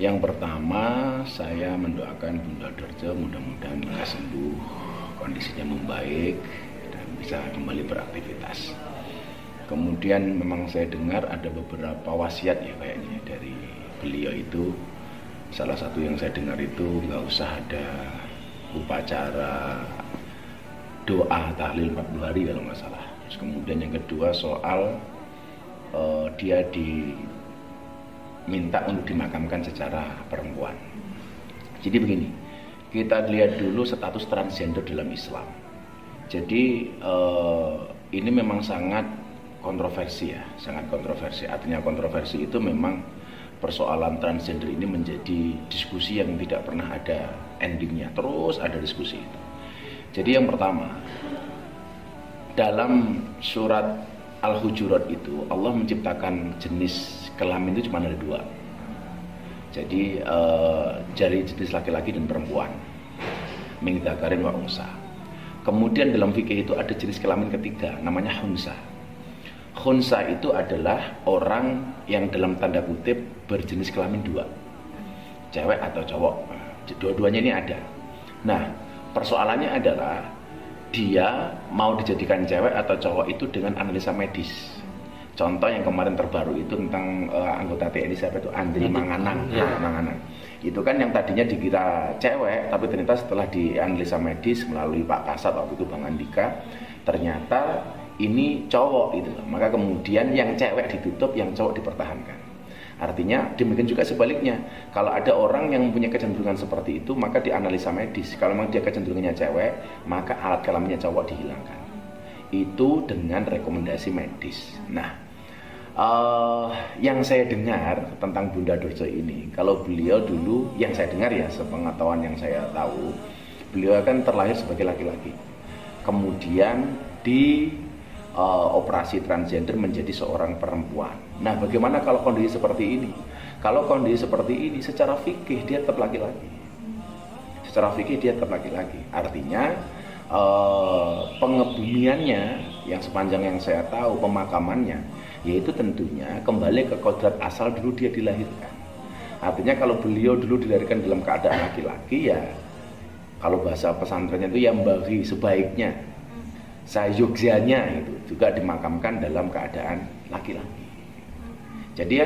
Yang pertama, saya mendoakan Bunda Dorce mudah-mudahan lekas sembuh, kondisinya membaik dan bisa kembali beraktivitas. Kemudian memang saya dengar ada beberapa wasiat ya kayaknya dari beliau itu. Salah satu yang saya dengar itu nggak usah ada upacara doa tahlil 40 hari kalau nggak salah. Terus kemudian yang kedua soal dia diminta untuk dimakamkan secara perempuan. Jadi begini, kita lihat dulu status transgender dalam Islam. Jadi ini memang sangat kontroversi ya, sangat kontroversi. Artinya kontroversi itu memang persoalan transgender ini menjadi diskusi yang tidak pernah ada endingnya, terus ada diskusi itu. Jadi yang pertama, dalam surat Al-Hujurat itu Allah menciptakan jenis kelamin itu cuma ada dua. Jadi dari jenis laki-laki dan perempuan, min dzakarin wa unsa. Kemudian dalam fikih itu ada jenis kelamin ketiga, namanya khunsa. Khunsa itu adalah orang yang dalam tanda kutip berjenis kelamin dua, cewek atau cowok. Dua-duanya ini ada. Nah, persoalannya adalah dia mau dijadikan cewek atau cowok itu dengan analisa medis. Contoh yang kemarin terbaru itu tentang anggota TNI siapa itu, Andri Manganang. Manganang. Itu kan yang tadinya dikira cewek, tapi ternyata setelah dianalisa medis melalui Pak Kasat waktu itu Bang Andika, ternyata ini cowok itu. Maka kemudian yang cewek ditutup, yang cowok dipertahankan. Artinya demikian juga sebaliknya. Kalau ada orang yang mempunyai kecenderungan seperti itu, maka dianalisa medis. Kalau memang dia kecenderungannya cewek, maka alat kelaminnya cowok dihilangkan. Itu dengan rekomendasi medis. Nah, yang saya dengar tentang Bunda Dorce ini, kalau beliau dulu, yang saya dengar ya, sepengetahuan yang saya tahu, beliau kan terlahir sebagai laki-laki. Kemudian di operasi transgender menjadi seorang perempuan. Nah, bagaimana kalau kondisi seperti ini? Kalau kondisi seperti ini, secara fikih dia tetap laki-laki. Secara fikih dia tetap laki-laki. Artinya pengebumiannya yang sepanjang yang saya tahu, pemakamannya, yaitu tentunya kembali ke kodrat asal dulu dia dilahirkan. Artinya kalau beliau dulu dilahirkan dalam keadaan laki-laki, ya kalau bahasa pesantrennya itu yang bagi sebaiknya sayugyanya itu juga dimakamkan dalam keadaan laki-laki. Jadi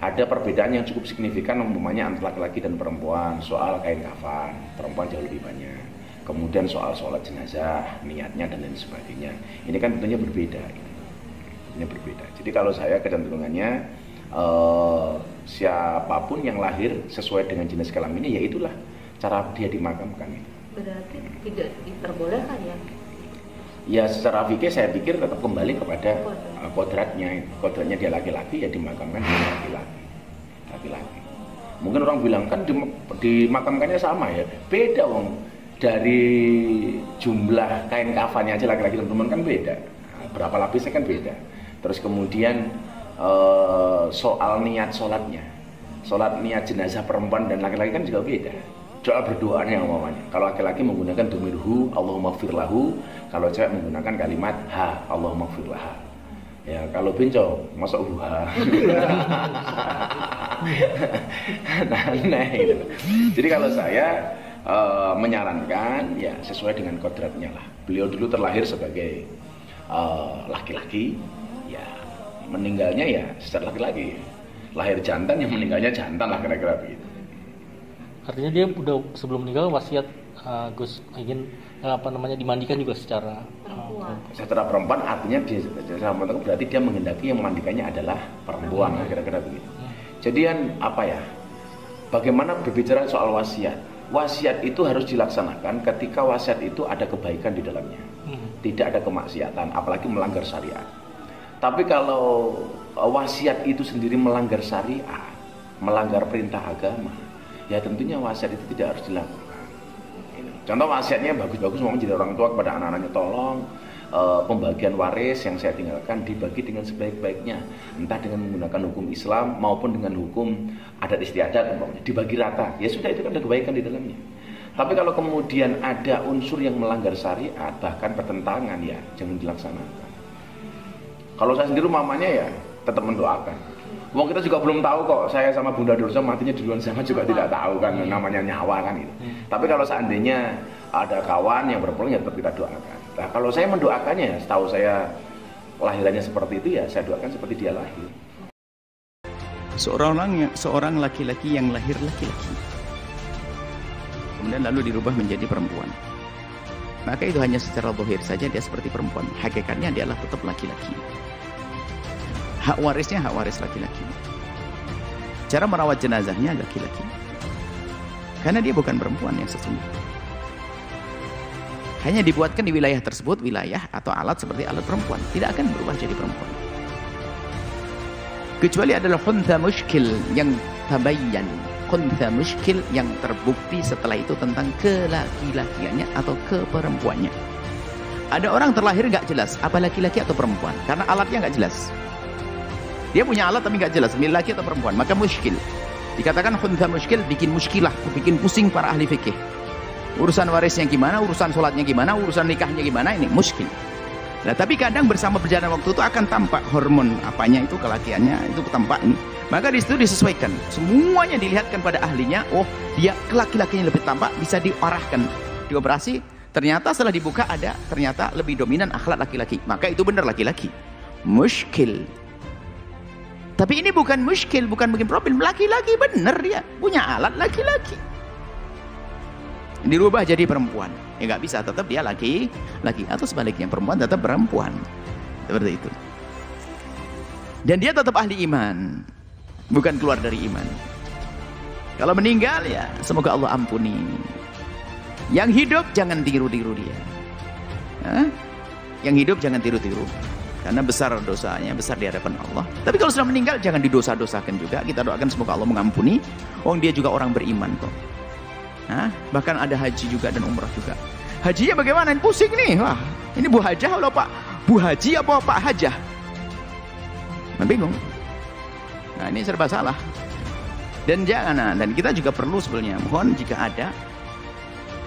ada perbedaan yang cukup signifikan umpamanya antara laki-laki dan perempuan soal kain kafan, perempuan jauh lebih banyak. Kemudian soal sholat jenazah, niatnya dan lain sebagainya. Ini kan tentunya berbeda. Ini berbeda. Jadi kalau saya kecenderungannya siapapun yang lahir sesuai dengan jenis kelaminnya, ya itulah cara dia dimakamkan. Berarti tidak diperbolehkan ya? Ya secara fikih saya pikir tetap kembali kepada kodratnya. Kodratnya dia laki-laki, ya dimakamkan dia laki-laki. Mungkin orang bilang kan dimakamkannya sama ya. Beda wong, dari jumlah kain kafannya aja laki-laki dan perempuan kan beda. Berapa lapisnya kan beda. Terus kemudian soal niat sholatnya, sholat niat jenazah perempuan dan laki-laki kan juga beda. Doa berdoanya umpamanya. Kalau laki-laki menggunakan domirhu Allahumma firlahu, kalau cewek menggunakan kalimat ha Allahumma firlaha. Ya kalau benco masuk ha. Nah, gitu. Jadi kalau saya menyarankan ya sesuai dengan kodratnya lah. Beliau dulu terlahir sebagai laki-laki, ya meninggalnya ya secara laki-laki. Lahir jantan, yang meninggalnya jantan lah kira-kira begitu. Artinya dia udah sebelum meninggal wasiat Gus ingin dimandikan juga secara secara perempuan. Artinya secara perempuan berarti dia menghendaki yang memandikannya adalah perempuan, kira-kira begitu. Jadi kan apa ya? Bagaimana berbicara soal wasiat? Wasiat itu harus dilaksanakan ketika wasiat itu ada kebaikan di dalamnya, tidak ada kemaksiatan, apalagi melanggar syariat. Tapi kalau wasiat itu sendiri melanggar syariat, melanggar perintah agama, ya tentunya wasiat itu tidak harus dilakukan. Contoh wasiatnya bagus-bagus, mau jadi orang tua kepada anak-anaknya, tolong pembagian waris yang saya tinggalkan dibagi dengan sebaik-baiknya, entah dengan menggunakan hukum Islam maupun dengan hukum adat istiadat, dibagi rata. Ya sudah, itu kan ada kebaikan di dalamnya. Tapi kalau kemudian ada unsur yang melanggar syariat, bahkan pertentangan, ya jangan dilaksanakan. Kalau saya sendiri mamanya ya tetap mendoakan. Wong kita juga belum tahu kok, saya sama Bunda Dorso matinya duluan sama juga tidak tahu kan, namanya nyawa kan itu. Tapi kalau seandainya ada kawan yang berpeluang ya tetap kita doakan. Nah kalau saya mendoakannya, setahu saya lahirannya seperti itu ya saya doakan seperti dia lahir. Seorang laki-laki yang lahir laki-laki, kemudian lalu dirubah menjadi perempuan, maka itu hanya secara zahir saja dia seperti perempuan, hakikatnya dia adalah tetap laki-laki. Hak warisnya hak waris laki-laki. Cara merawat jenazahnya laki-laki. Karena dia bukan perempuan yang sesungguhnya. Hanya dibuatkan di wilayah tersebut, wilayah atau alat seperti alat perempuan. Tidak akan berubah jadi perempuan. Kecuali adalah khuntha muskil yang tabayyan. Khuntha muskil yang terbukti setelah itu tentang kelaki-lakiannya atau keperempuannya. Ada orang terlahir nggak jelas apa laki-laki atau perempuan. Karena alatnya nggak jelas. Dia punya alat tapi nggak jelas, laki atau perempuan, maka muskil. Dikatakan khuntha muskil, bikin muskilah, bikin pusing para ahli fikih. Urusan warisnya gimana, urusan sholatnya gimana, urusan nikahnya gimana, ini muskil. Nah tapi kadang bersama berjalan waktu itu akan tampak hormon apanya itu, kelakiannya itu tampak ini. Maka di situ disesuaikan, semuanya dilihatkan pada ahlinya. Oh dia laki-lakinya lebih tampak, bisa diarahkan, dioperasi. Ternyata setelah dibuka ada, ternyata lebih dominan akhlak laki-laki. Maka itu benar laki-laki. Muskil. Tapi ini bukan muskil, bukan bikin problem. Laki-laki bener dia, punya alat laki-laki. Dirubah jadi perempuan. Ya nggak bisa, tetap dia laki. Atau sebaliknya, perempuan tetap perempuan. Seperti itu. Dan dia tetap ahli iman. Bukan keluar dari iman. Kalau meninggal ya, semoga Allah ampuni. Yang hidup jangan tiru-tiru dia. Yang hidup jangan tiru-tiru. Karena besar dosanya, besar di hadapan Allah. Tapi kalau sudah meninggal jangan didosa-dosakan juga. Kita doakan semoga Allah mengampuni. Dia juga orang beriman kok. Bahkan ada haji juga dan umrah juga. Hajinya bagaimana? Pusing nih. Wah, ini Bu Hajah atau Pak Bu Haji apa Pak Hajah? Bingung. Nah ini serba salah. Dan jangan. Dan kita juga perlu sebenarnya mohon jika ada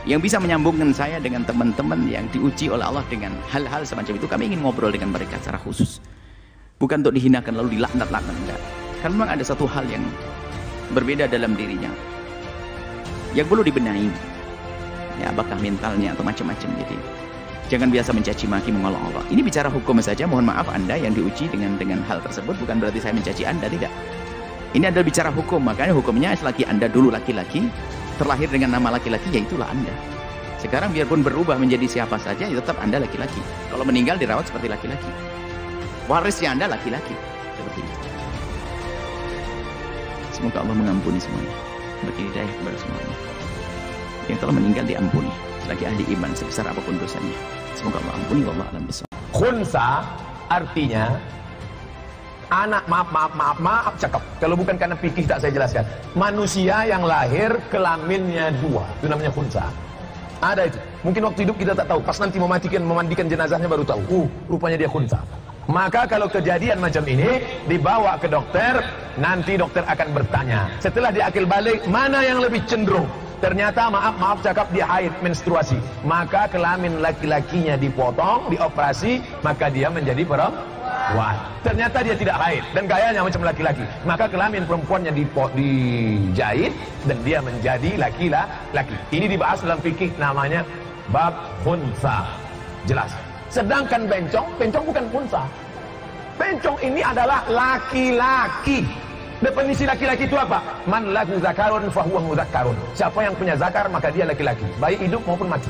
yang bisa menyambungkan saya dengan teman-teman yang diuji oleh Allah dengan hal-hal semacam itu, kami ingin ngobrol dengan mereka secara khusus. Bukan untuk dihinakan lalu dilaknat-laknat, enggak. Karena memang ada satu hal yang berbeda dalam dirinya yang perlu dibenahi. Ya, apakah mentalnya atau macam-macam. Jadi jangan biasa mencaci maki mengolok-olok. Ini bicara hukum saja, mohon maaf Anda yang diuji dengan hal tersebut, bukan berarti saya mencaci Anda, tidak. Ini adalah bicara hukum, makanya hukumnya selagi Anda dulu laki-laki, terlahir dengan nama laki-laki, ya itulah Anda. Sekarang biarpun berubah menjadi siapa saja, ya tetap Anda laki-laki. Kalau meninggal dirawat seperti laki-laki. Warisnya Anda laki-laki. Seperti itu. Semoga Allah mengampuni semuanya. Beri hidayah kepada semuanya. Yang telah meninggal diampuni. Selagi ahli iman sebesar apapun dosanya. Semoga Allah ampuni. Wallahu a'lam bishawab. Khunsa artinya anak, maaf cakep. Kalau bukan karena fikih tak saya jelaskan. Manusia yang lahir kelaminnya dua, itu namanya khunsa. Ada itu. Mungkin waktu hidup kita tak tahu. Pas nanti memandikan jenazahnya baru tahu. Rupanya dia khunsa. Maka kalau kejadian macam ini dibawa ke dokter, nanti dokter akan bertanya. Setelah diakil balik, mana yang lebih cenderung? Ternyata maaf cakap dia haid, menstruasi. Maka kelamin laki-lakinya dipotong, dioperasi, maka dia menjadi perempuan. Ternyata dia tidak haid dan gayanya macam laki-laki. Maka kelamin perempuannya dijahit dan dia menjadi laki-laki. Ini dibahas dalam fikih namanya bab khunsa. Jelas. Sedangkan bencong bukan khunsa. Bencong ini adalah laki-laki. Definisi laki-laki itu apa? Man lahu zakarun fahuwa mudzakarun. Siapa yang punya zakar maka dia laki-laki, baik hidup maupun mati.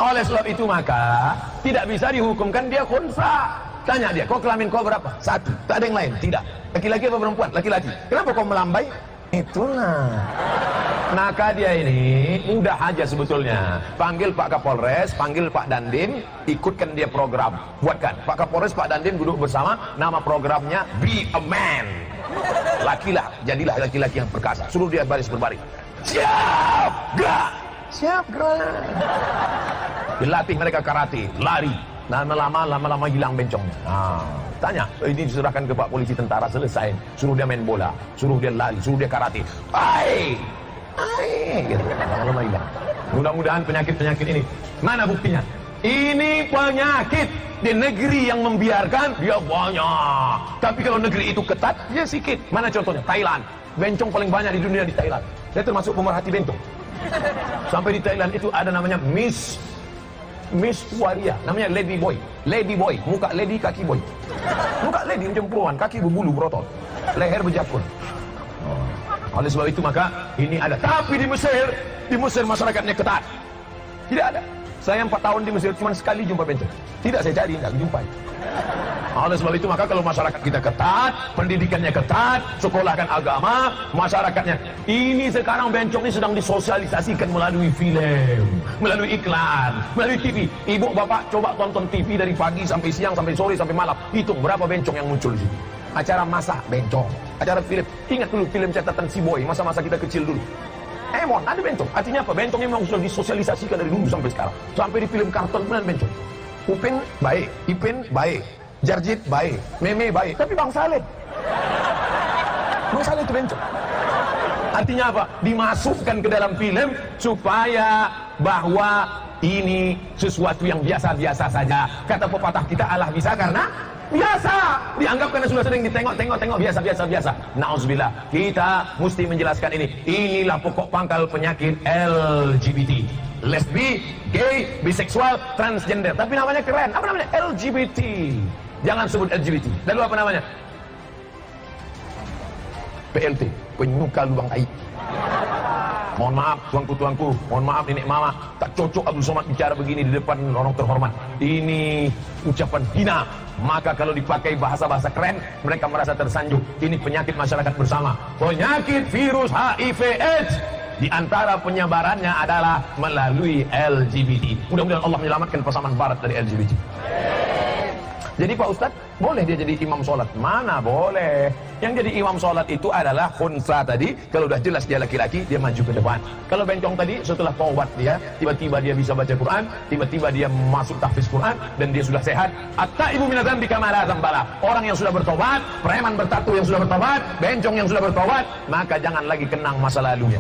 Oleh sebab itu maka tidak bisa dihukumkan dia khunsa. Tanya dia, kau kelamin kau berapa? Satu. Tak ada yang lain? Tidak. Laki-laki apa perempuan? Laki-laki. Kenapa kau melambai? Itulah. Maka dia ini mudah aja sebetulnya. Panggil Pak Kapolres, panggil Pak Dandim, ikutkan dia program. Buatkan. Pak Kapolres, Pak Dandim duduk bersama, nama programnya Be a Man. Lakilah, jadilah laki-laki yang perkasa. Suruh dia baris berbaris. Siap, gerak. Siap, gerak. Dilatih mereka karate, lari. Lama-lama hilang bencongnya. Tanya, ini diserahkan ke Pak Polisi Tentara, selesai. Suruh dia main bola, suruh dia lari, suruh dia karate. Gitu. Lama-lama hilang. Mudah-mudahan penyakit-penyakit ini. Mana buktinya? Ini penyakit. Di negeri yang membiarkan, dia banyak. Tapi kalau negeri itu ketat, dia sedikit. Mana contohnya? Thailand. Bencong paling banyak di dunia di Thailand. Saya termasuk pemerhati bencong. Sampai di Thailand itu ada namanya Miss Waria, namanya Lady Boy. Lady Boy, muka lady, kaki boy. Muka lady macam perempuan, kaki berbulu berotot, leher berjakun. Oleh sebab itu maka ini ada. Tapi di Mesir masyarakatnya ketat. Tidak ada. Saya 4 tahun di Mesir cuma sekali jumpa bencong. Tidak saya cari, tidak jumpai. Oleh sebab itu maka kalau masyarakat kita ketat, pendidikannya ketat, sekolahkan agama, masyarakatnya. Ini sekarang bencong ini sedang disosialisasikan melalui film, melalui iklan, melalui TV. Ibu bapak coba tonton TV dari pagi sampai siang, sampai sore, sampai malam. Hitung berapa bencong yang muncul di situ. Acara masak bencong, acara film. Ingat dulu film catatan si Boy, masa-masa kita kecil dulu. Emon, ada bencong. Artinya apa? Bencong memang sudah disosialisasikan dari dulu sampai sekarang. Sampai di film kartun benar bencong. Upin baik, Ipin baik, Jarjit baik, Meme baik. Tapi Bang Saleh itu bencong. Artinya apa? Dimasukkan ke dalam film supaya bahwa ini sesuatu yang biasa-biasa saja. Kata pepatah kita, Allah bisa karena biasa. Dianggap karena sudah sering ditengok biasa. Nauzubillah. Kita mesti menjelaskan ini. Inilah pokok pangkal penyakit LGBT. Lesbi, gay, biseksual, transgender. Tapi namanya keren. Apa namanya? LGBT. Jangan sebut LGBT. Lalu apa namanya? PLT, penyuka lubang tai. Mohon maaf tuanku, mohon maaf nenek mama, tak cocok Abdul Somad bicara begini di depan orang terhormat. Ini ucapan hina. Maka kalau dipakai bahasa-bahasa keren, mereka merasa tersanjung. Ini penyakit masyarakat bersama. Penyakit virus HIV/AIDS. Di antara penyebarannya adalah melalui LGBT. Mudah-mudahan Allah menyelamatkan pasaman barat dari LGBT. Jadi Pak Ustadz, boleh dia jadi imam sholat? Mana boleh. Yang jadi imam sholat itu adalah khunsa tadi. Kalau udah jelas dia laki-laki, dia maju ke depan. Kalau bencong tadi, setelah taubat dia, tiba-tiba dia bisa baca Quran, tiba-tiba dia masuk tahfiz Quran, dan dia sudah sehat. At-taibu minadz-dzambi kama la dzambala. Orang yang sudah bertobat, preman bertatu yang sudah bertobat, bencong yang sudah bertobat, maka jangan lagi kenang masa lalunya.